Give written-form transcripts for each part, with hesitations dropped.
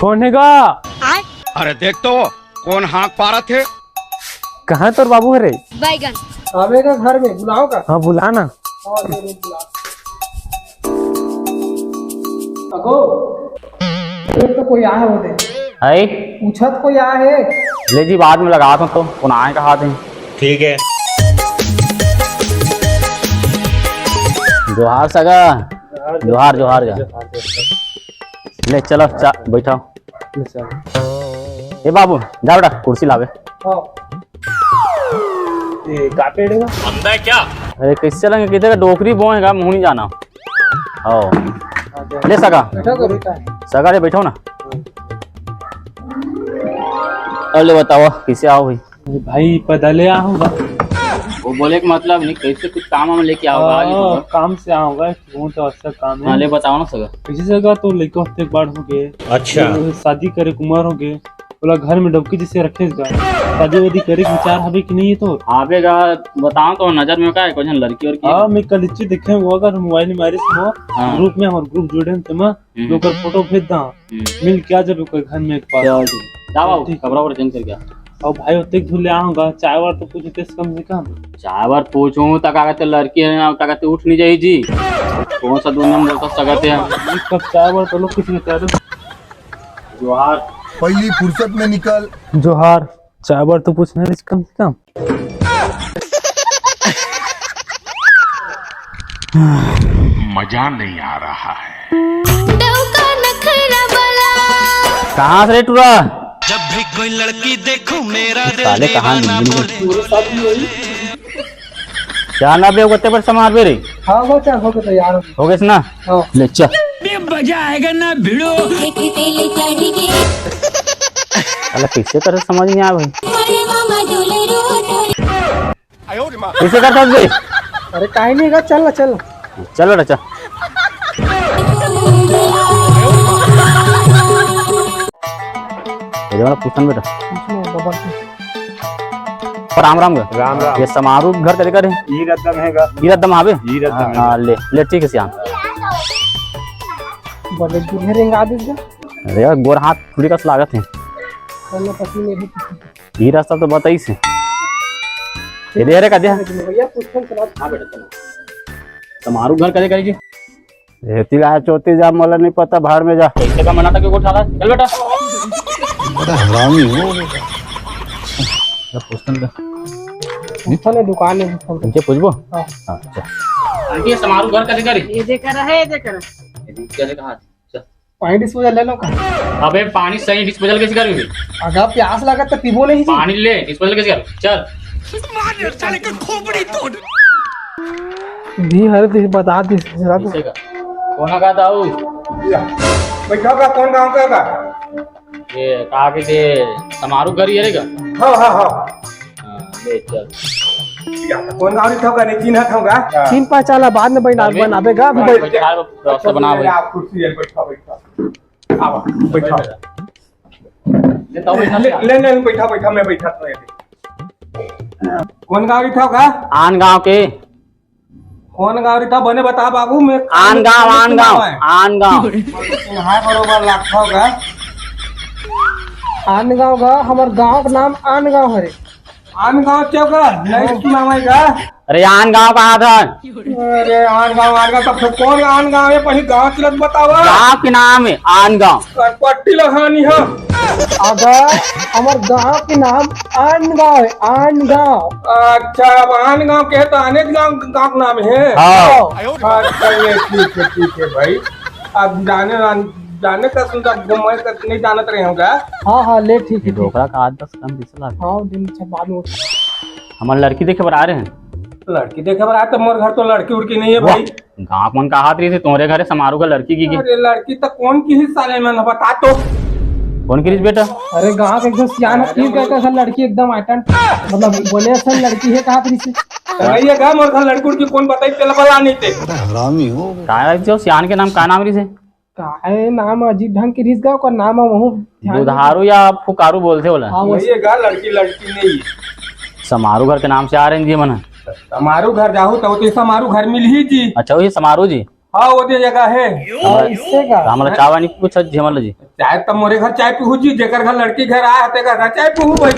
कौन है गा? अरे देख तो कौन हाँक पा रहे थे। कहाँ तोर बाबू है रे? बैगन आवेगा घर में, बुलाओ का? हाँ बुला ना। अगो तो कोई आया होते है पूछत कोई आया है। ले जी बाद में लगा तो कौन आए कहा थे। ठीक है। जोहार सगा। जोहार जोहार जा। ले चलो बैठो। ए बाबू जा बेटा कुर्सी लावे। का पेड़ेगा अंदर क्या? अरे कैसे चलेंगे किधर का डोकरी बोएगा मुँह नहीं जाना। ले सगा बैठा करो बेटा। सगा रे बैठो ना। अरे बताओ किसे आओ भाई? भाई पैदल आऊंगा। वो बोले कि मतलब नहीं कैसे कुछ काम में लेके आओगा? काम से आऊंगा, बहुत अच्छा काम है। ले बताओ ना सगा। किसी जगह तो लड़का हफ्ते के बाद हो गए। अच्छा शादी करे उम्र हो गए, बोला घर में डबकी जैसे रखेगा। शादी वादी करे के विचार हवे कि नहीं है तो आवेगा बताओ तो नजर में का है कुछ लड़की और हाँ मैं कल इच्छी देखे अगर मोबाइल में हाँ। ग्रुप में हमारे ग्रुप जुड़े हैं तमा लोग फोटो भेज दा मिल क्या जब घर में एक पास जा बाबू कपड़ा और चेंज कर गया। और भाई उतने धुले आऊंगा चाय वार तो कुछ देश कम से कम चाय बार पूछूं तक कहते लड़की है क्या कहते उठ नहीं जाए जी। कौन सा दुनिया में बोलता सकते हैं कब चाय वार तो लोग कुछ नहीं कह रहे। जोहार पहली फुर्सत में निकल। जोहार चाय बार तो पूछना है कम से कम। मजा नहीं आ रहा है। कहाँ से टूरा? जब भी कोई लड़की देखूं मेरा साले दिल कहाँ दीवाना बोले। क्या ना बे कुत्ते पर समार बे रे? हाँ हो चल हो के तैयार हो गए ना? हाँ। ले चल। मजा आएगा ना भिड़ो। अल्लाह कैसे कर समझ नहीं आया भाई। कैसे कर सकते? अरे काहे नहीं गा चल ना चल। चलो ना चल। पूछन बेटा राम राम गा। राम राम। ये समारोह घर तरीका रे ई रद्दम है गा। ई रद्दम आवे। ई रद्दम हाँ ले ले ठीक है श्याम। बोले दूल्हे रेंगा दे दे। अरे यार गोर हाथ थोड़ी का लागत है। चलो पति मेरे ये रास्ता तो बताई से ये दे रे का दे। भैया पूछन चला। हाँ बेटा चलो समारोह घर करे करेगी। रेती ला चौथी जा मोला नहीं पता बाहर में जा कैसे का मना था कि को उठा ला। चल बेटा बड़ा हरामी हो बेटा। पूछन का पूछन दुकान में पूछन। तुमसे पूछबो। हां हां चल आंटी समारोह घर करे करी। ये देख रहा है ये देख रहा ये कैसे कहा चल पानी डिस्पोजल ले लो का। अबे पानी सही डिस्पोजल कैसे करी? अगर प्यास लगा तो पीबो नहीं जी। पानी ले डिस्पोजल कैसे कर? चल भी हर दिन बता दे जरा तो। कैसे का कौन का दाऊ बैठा का कौन गांव का का? ये कहा के दे समारोह घर ये रहेगा। हां हां हां हां ले चल। कौन गांव ठोका का नहीं चिन्ह ठोका चिन्ह पहचाला बाद में बनावेगा। अभी रास्ता बना भाई। आप कुर्सी पे बैठा बैठा आओ बैठा ले तो बैठा ले ले बैठा बैठा मैं बैठा तो कौन गांव ठोका? आन गांव के कौन गांव था बने बता बाबू। मैं आन गांव आन गांव आन गांव हां बरोबर लागता होगा। आन गांव का हमार गांव का नाम आन गांव है। आन गांव चौका नहीं सुनावा का। अरे आन गांव कहाँ था? अरे आन गांव तब तो कौन आन गांव है? पहले गांव चलत बतावा। गांव के नाम है आन गांव। पट्टी लगानी है। अगर हमार गांव के नाम आन गांव है। आन गांव अच्छा अब आन गांव के तो अनेक गांव का नाम है। हाँ अच्छा ये ठीक है भाई। अब जाने का सुनता मैं नहीं जानत रहे होगा। हाँ हाँ ले ठीक है। ढोकरा का 8-10 कम पिछला। हाँ दिन से मालूम। हमारे लड़की देखे पर आ रहे हैं। लड़की देखे पर आया तो मोर घर तो लड़की उड़की नहीं है भाई। गाँव कौन कहा थी तुम्हारे घर समारोह का लड़की की? अरे लड़की तो कौन की हिस्सा ले मैंने बता तो। कौन की बेटा? अरे गाँव एकदम सियान है लड़की एकदम आइटन मतलब बोले असल लड़की है कहाँ से ये गाँव मोर घर लड़की उड़की कौन बताई चल बता नहीं थे। बड़ा हरामी हो का जो सियान के नाम का नाम रही से? काहे नाम अजीब ढंग की रिस गाँव का नाम है वहु दुधारू या फुकारू बोलते बोला। हाँ वही गा लड़की नहीं समारोह घर के नाम से आ रहे हैं जी मन। समारोह घर जाहू तो समारोह घर मिल ही जी। अच्छा वही समारोह जी। हाँ वो दे जगह है। इससे का हमारा चावा नहीं कुछ झेमल जी चाय तब मोरे घर चाय पीहू जी, जेकर घर लड़की घर आया ते घर चाय पीहू भाई।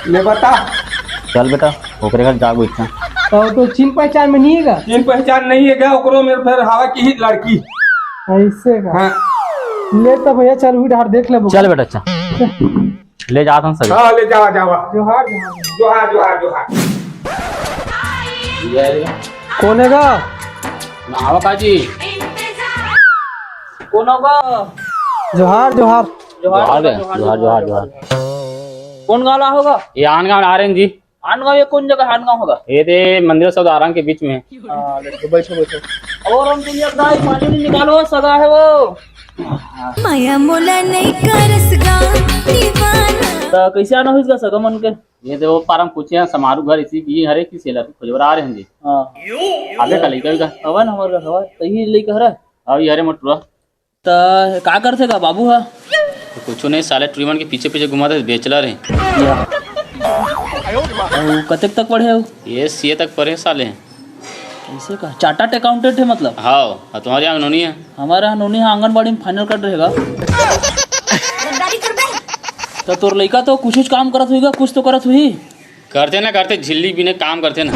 ले बता। चल बेटा ओकरे घर जागो इच्छा तो चिन पहचान में नहीं है का? जिन पहचान नहीं है क्या ओकरो मेरे फिर हवा की ही लड़की। इससे का हाँ ले तो भैया चल भी ढार देख ले चल बेटा अच्छा ले जाता हूँ सर हाँ ले जावा जावा। जोहार जोहार जोहार जोहार। कौन है का? नावा काजी कौन होगा? जोहार जोहार जोहार जोहार जोहार जोहार कौन गाला होगा? ये आनगांव आ रहे हैं जी। आनगांव ये कौन जगह आनगांव होगा? ये थे मंदिर सौदाराम के बीच में है। बैठो बैठो। और हम तुम दाई पानी नहीं निकालो, सगा है वो। माया मोला नहीं करस गा दीवाना। तो कैसे आना हुई इसका सगा मन के? ये तो पारम पूछे हैं समारू घर इसी की हरे की सेला खुजवर आ रहे हैं जी। हां आगे का लेकर का हवन हमर हवा तही ले कह रहा। अब ये हरे मटुरा तो का करथे का बाबू है? तो कुछ नहीं साले ट्रीमन के पीछे पीछे घुमाते बेचला रहे। कतेक तक पढ़े हो? ये सीए तक पढ़े साले हैं। ऐसे का चार्टर्ड अकाउंटेंट है मतलब? हाँ तुम्हारे यहाँ नोनी है? हमारे यहाँ नोनी है आंगनबाड़ी में फाइनल कर रहेगा। तो तोर लड़का तो कुछ काम करत हुई, कुछ तो करत हुई। करते ना करते झिल्ली बिने काम करते ना।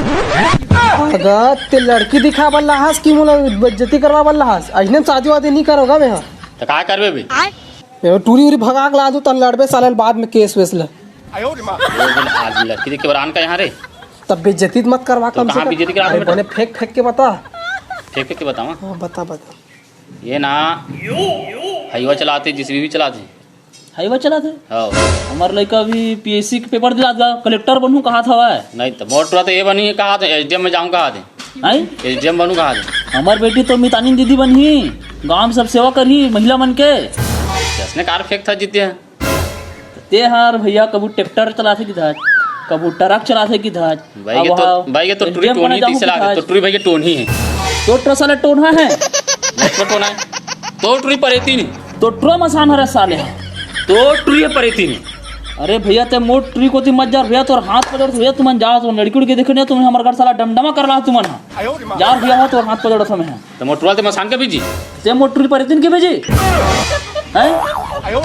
अगर ते लड़की दिखा बल लहास की मोला बेइज्जती करवा बल लहास अजने शादी वादी नहीं करोगा मैं। तो क्या करबे बे? टूरी उरी भगा के ला दो तन लड़बे साले बाद में केस वेस ले। आज लड़की देख के बरान का यहाँ रे तब बेइज्जती मत करवा तो कम से कहाँ बेइज्जती करा कम। मैंने फेंक फेंक के बता। फेंक फेंक के बतावा। हाँ बता बता। ये ना हाईवा चलाते जिसमें भी चलाते हाईवा चलाते? हाँ हमारे लड़का भी पीएससी के पेपर दिला था, कलेक्टर बनूं कहा था वह। नहीं तो मोटरा तो ये बनी कहा था एसडीएम में जाऊँ कहा थे एसडीएम बनू कहा थे। हमार बेटी तो मितानी दीदी बनी, गांव में सब सेवा करी महिला मन के। जिसने कार फेंक था जीते हैं ते हार भैया कबू ट्रैक्टर चलाते किधर, कबू ट्रक चलाते किधर। भाई के तो टूरी टोनी तीस चला तो टूरी भाई के टोन ही है। तो ट्रसाले टोना है नेटवर्क टोन है तो टूरी परेती नहीं तो ट्रो मसान हरे साले तो टूरी परेती नहीं। अरे भैया ते मोट ट्री को ती मत जा भैया तोर हाथ पकड़ भैया तुमन जाओ तुम लड़की उड़की देखे नहीं तुम हमारे घर साला डमडमा कर रहा तुमन यार भैया हो तोर हाथ पकड़ समय है तो मोटरवा तो मसान के बीजी ते मोट ट्री पर दिन के भेजी हैं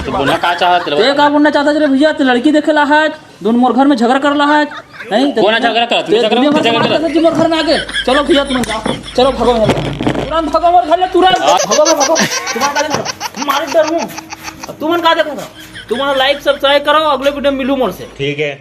तो बोलना का चाहत ते का बोलना चाहता रे भैया ते लड़की देखे ला है दोनों मोर घर में झगड़ा कर ला है नहीं कौन झगड़ा कर तू झगड़ा मोर घर में आके चलो भैया तुम जाओ चलो भगो तुरंत भगो मोर घर ले तुरंत भगो तुम्हारे मार डर हूं तुमन का देखो तुम्हारा लाइक सब्सक्राइब करो अगले वीडियो में मिलूं मोर से ठीक है।